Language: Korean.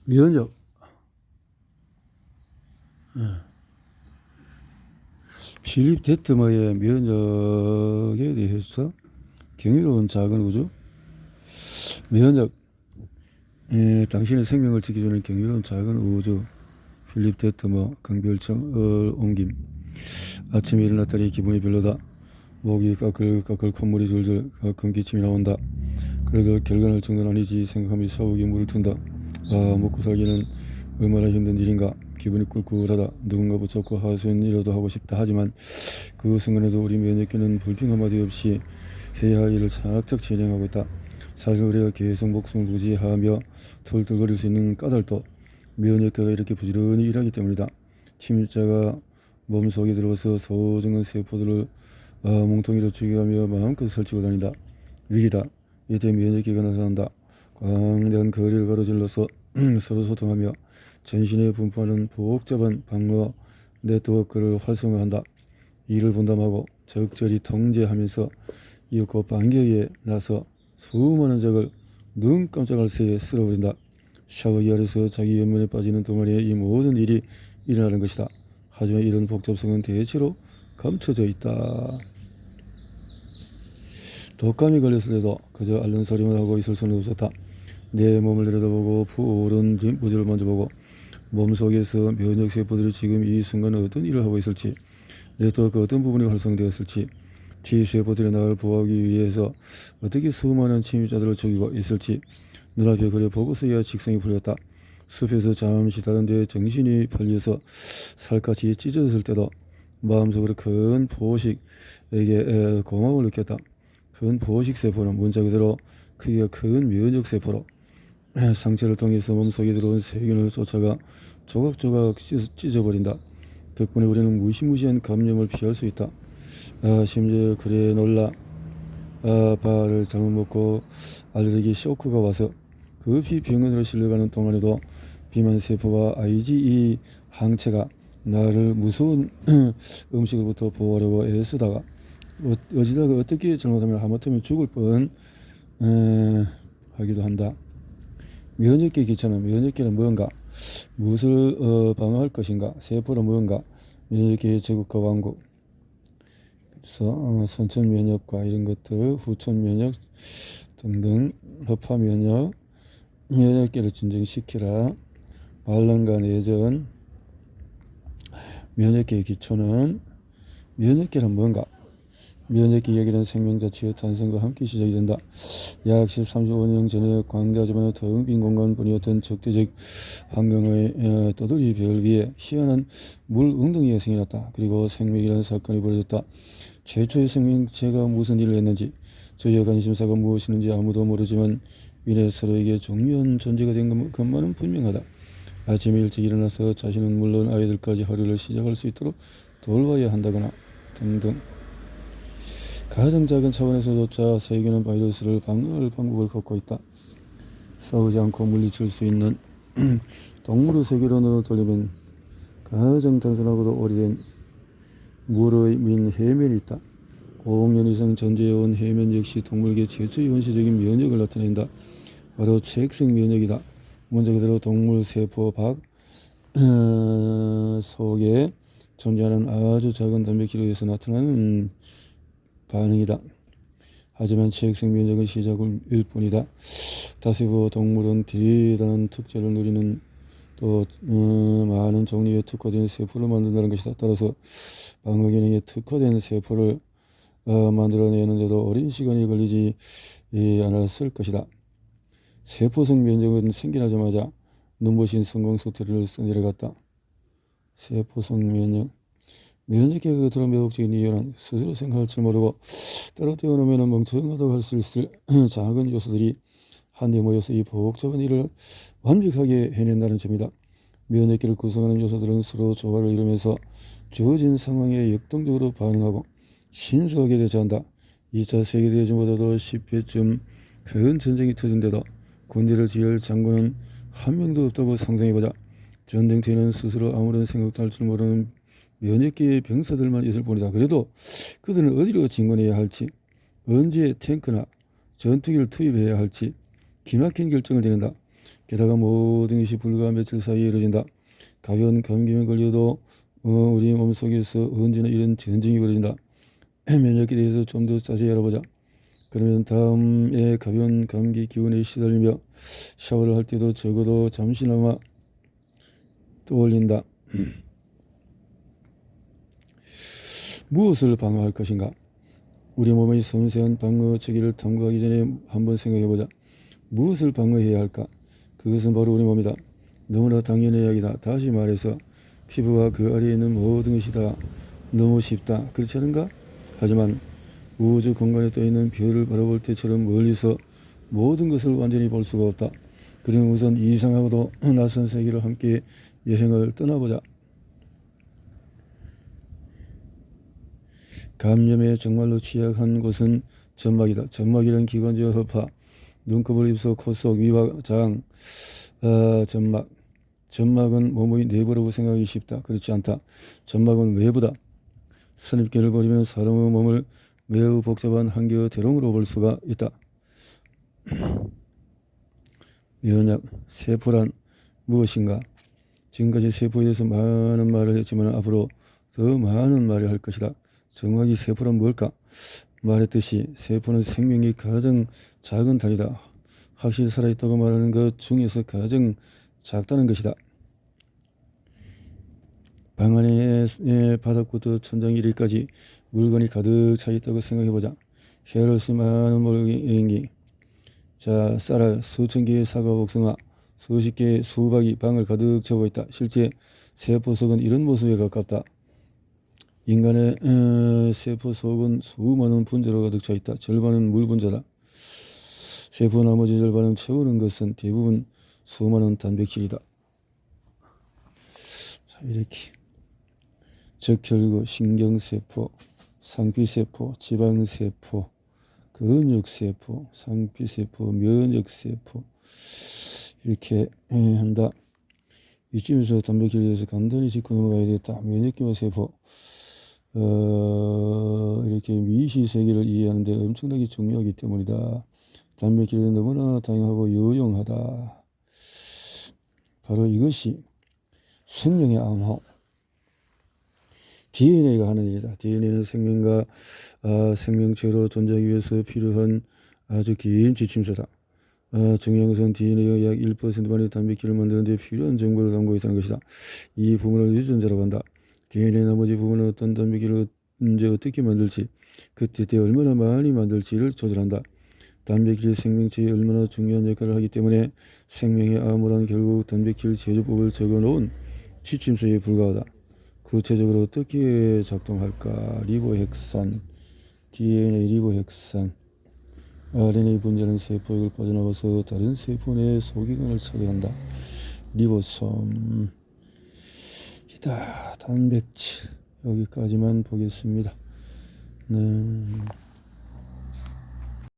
면역. 필립 데트머의 면역에 대해서 경이로운 작은 우주. 면역. 당신의 생명을 지켜주는 경이로운 작은 우주. 필립 데트머. 강별청 옮김. 아침에 일어났더니 기분이 별로다. 목이 까끌까끌, 콧물이 줄줄, 가끔 기침이 나온다. 그래도 결근할 정도는 아니지 생각하며 샤워기에 물을 튼다. 먹고 살기는 얼마나 힘든 일인가. 기분이 꿀꿀하다. 누군가 붙잡고 하소연이라도 하고 싶다. 하지만 그 순간에도 우리 면역계는 불평 한마디 없이 해야 할 일을 착착 진행하고 있다. 사실 우리가 계속 목숨을 부지하며 툴툴거릴 수 있는 까닭도 면역계가 이렇게 부지런히 일하기 때문이다. 침입자가 몸속에 들어와서 소중한 세포들을 뭉텅이로 죽여가며 마음껏 설치고 다닌다. 위기다. 이때 면역계가 나타난다. 광대한 거리를 가로질러서 서로 소통하며 전신에 분포하는 복잡한 방어 네트워크를 활성화한다. 이를 분담하고 적절히 통제하면서 이윽고 반격에 나서 수많은 적을 눈 깜짝할 새에 쓸어버린다. 샤워기 아래서 자기 연면에 빠지는 동안에 이 모든 일이 일어나는 것이다. 하지만 이런 복잡성은 대체로 감춰져 있다. 독감이 걸렸을 때도 그저 앓는 소리만 하고 있을 수는 없었다. 내 몸을 내려다보고 푸른 무지를 만져보고 몸속에서 면역세포들이 지금 이 순간 어떤 일을 하고 있을지, 네트워크 어떤 부분이 활성되었을지, T세포들이 나를 보호하기 위해서 어떻게 수많은 침입자들을 죽이고 있을지 눈앞에 그려 보고서야 직성이 풀렸다. 숲에서 잠시 다른 데 정신이 팔려서 살갗이 찢어졌을 때도 마음속으로 큰 보호식에게 고마움을 느꼈다. 큰 보호식세포는 문자 그대로 크기가 큰 면역세포로 상처를 통해서 몸속에 들어온 세균을 쫓아가 조각조각 찢어버린다. 덕분에 우리는 무시무시한 감염을 피할 수 있다. 심지어 그래 놀라 밥을 잘못 먹고 알레르기 쇼크가 와서 급히 병원으로 실려가는 동안에도 비만세포와 IgE 항체가 나를 무서운 음식으로부터 보호하려고 애쓰다가 어찌다가 어떻게 잘못하면 하마터면 죽을 뻔 하기도 한다. 면역계 기초는 면역계는 무언가, 무엇을 방어할 것인가, 세포는 무언가, 면역계의 제국과 왕국. 그래서 선천 면역과 이런 것들, 후천 면역 등등, 허파 면역, 면역계를 진정시키라. 반란과 내전. 면역계의 기초는 면역계는 무언가, 면역계 얘기는 생명 자체의 탄생과 함께 시작이 된다. 약 35년 전에 광대하지만 텅 빈 공간뿐이었던 적대적 환경의 떠돌이 별 위에 희한한 물 웅덩이가 생겨났다. 그리고 생명이라는 사건이 벌어졌다. 최초의 생명체가 무슨 일을 했는지, 저의 관심사가 무엇이는지 아무도 모르지만 위에 서로에게 중요한 존재가 된 것만은 분명하다. 아침에 일찍 일어나서 자신은 물론 아이들까지 하루를 시작할 수 있도록 돌봐야 한다거나 등등. 가장 작은 차원에서조차 세계는 바이러스를 방어할 방법을 갖고 있다. 싸우지 않고 물리칠 수 있는 동물의 세계로 눈을 돌리면 가장 단순하고도 오래된 물의 민 해면이 있다. 5억 년 이상 존재해온 해면 역시 동물계 최초의 원시적인 면역을 나타낸다. 바로 체액성 면역이다. 문자 그대로 동물 세포 밖 속에 존재하는 아주 작은 단백질에 의해서 나타나는 반응이다. 하지만 체액성 면역은 시작일 뿐이다. 다수의 동물은 대단한 특징을 누리는 또 많은 종류의 특화된 세포를 만든다는 것이다. 따라서 방어 기능에 특화된 세포를 만들어내는데도 오랜 시간이 걸리지 않았을 것이다. 세포성 면역은 생겨나자마자 눈부신 성공 스토리를 써내려갔다. 세포성 면역. 면역계가 그토록 매혹적인 이유는 스스로 생각할 줄 모르고 따로 떼어놓으면 멍청하다고 할 수 있을 작은 요소들이 한데 모여서 이 복잡한 일을 완벽하게 해낸다는 점이다. 면역계를 구성하는 요소들은 서로 조화를 이루면서 주어진 상황에 역동적으로 반응하고 신속하게 대처한다. 2차 세계대전보다도 10배쯤 큰 전쟁이 터진데도 군대를 지휘할 장군은 한 명도 없다고 상상해보자. 전쟁터에는 스스로 아무런 생각도 할 줄 모르는 면역계의 병사들만 있을 뿐이다. 그래도 그들은 어디로 진군해야 할지, 언제 탱크나 전투기를 투입해야 할지 기막힌 결정을 내린다. 게다가 모든 것이 불과 며칠 사이에 이루어진다. 가벼운 감기만 걸려도 우리 몸속에서 언제나 이런 전쟁이 벌어진다. 면역에 대해서 좀 더 자세히 알아보자. 그러면 다음에 가벼운 감기 기운에 시달리며 샤워를 할 때도 적어도 잠시나마 떠올린다. 무엇을 방어할 것인가? 우리 몸의 섬세한 방어 체계를 탐구하기 전에 한번 생각해보자. 무엇을 방어해야 할까? 그것은 바로 우리 몸이다. 너무나 당연한 이야기다. 다시 말해서 피부와 그 아래에 있는 모든 것이 다 너무 쉽다. 그렇지 않은가? 하지만 우주 공간에 떠있는 별을 바라볼 때처럼 멀리서 모든 것을 완전히 볼 수가 없다. 그러면 우선 이상하고도 낯선 세계를 함께 여행을 떠나보자. 감염에 정말로 취약한 곳은 점막이다. 점막이란 기관지와 허파, 눈꺼풀, 입속, 코 속, 위와 장, 점막. 점막은 몸의 내부라고 생각하기 쉽다. 그렇지 않다. 점막은 외부다. 선입견을 버리면 사람의 몸을 매우 복잡한 한계의 대롱으로 볼 수가 있다. 면역, 세포란 무엇인가? 지금까지 세포에 대해서 많은 말을 했지만 앞으로 더 많은 말을 할 것이다. 정확히 세포란 뭘까? 말했듯이 세포는 생명의 가장 작은 단위다. 확실히 살아있다고 말하는 것 중에서 가장 작다는 것이다. 방 안의 바닥부터 천장 이리까지 물건이 가득 차 있다고 생각해보자. 헤아릴 수 많은 모양이. 자, 쌀알, 수천 개의 사과, 복숭아, 수십 개의 수박이 방을 가득 채우고 있다. 실제 세포 속은 이런 모습에 가깝다. 인간의 세포 속은 수많은 분자로 가득 차 있다. 절반은 물 분자다. 세포 나머지 절반은 채우는 것은 대부분 수많은 단백질이다. 자, 이렇게 적혈구, 신경세포, 상피세포, 지방세포, 근육세포, 상피세포, 면역세포 이렇게 한다. 이쯤에서 단백질에 대해서 간단히 짚고 넘어가야 되겠다. 면역기와 세포 이렇게 미시세계를 이해하는 데 엄청나게 중요하기 때문이다. 단백질은 너무나 다양하고 유용하다. 바로 이것이 생명의 암호. DNA가 하는 일이다. DNA는 생명과 생명체로 존재하기 위해서 필요한 아주 긴 지침서다. 중요한 것은 DNA의 약 1%만의 단백질을 만드는 데 필요한 정보를 담고 있다는 것이다. 이 부분을 유전자라고 한다. DNA 나머지 부분은 어떤 단백질을 언제 어떻게 만들지, 그때 얼마나 많이 만들지를 조절한다. 단백질이 생명체에 얼마나 중요한 역할을 하기 때문에 생명의 암호란 결국 단백질 제조법을 적어놓은 지침서에 불과하다. 구체적으로 어떻게 작동할까? 리보핵산, DNA 리보핵산, RNA 분자는 세포액을 빠져나가서 다른 세포 내 소기관을 차지한다. 리보솜, 이다. 단백질 여기까지만 보겠습니다. 네.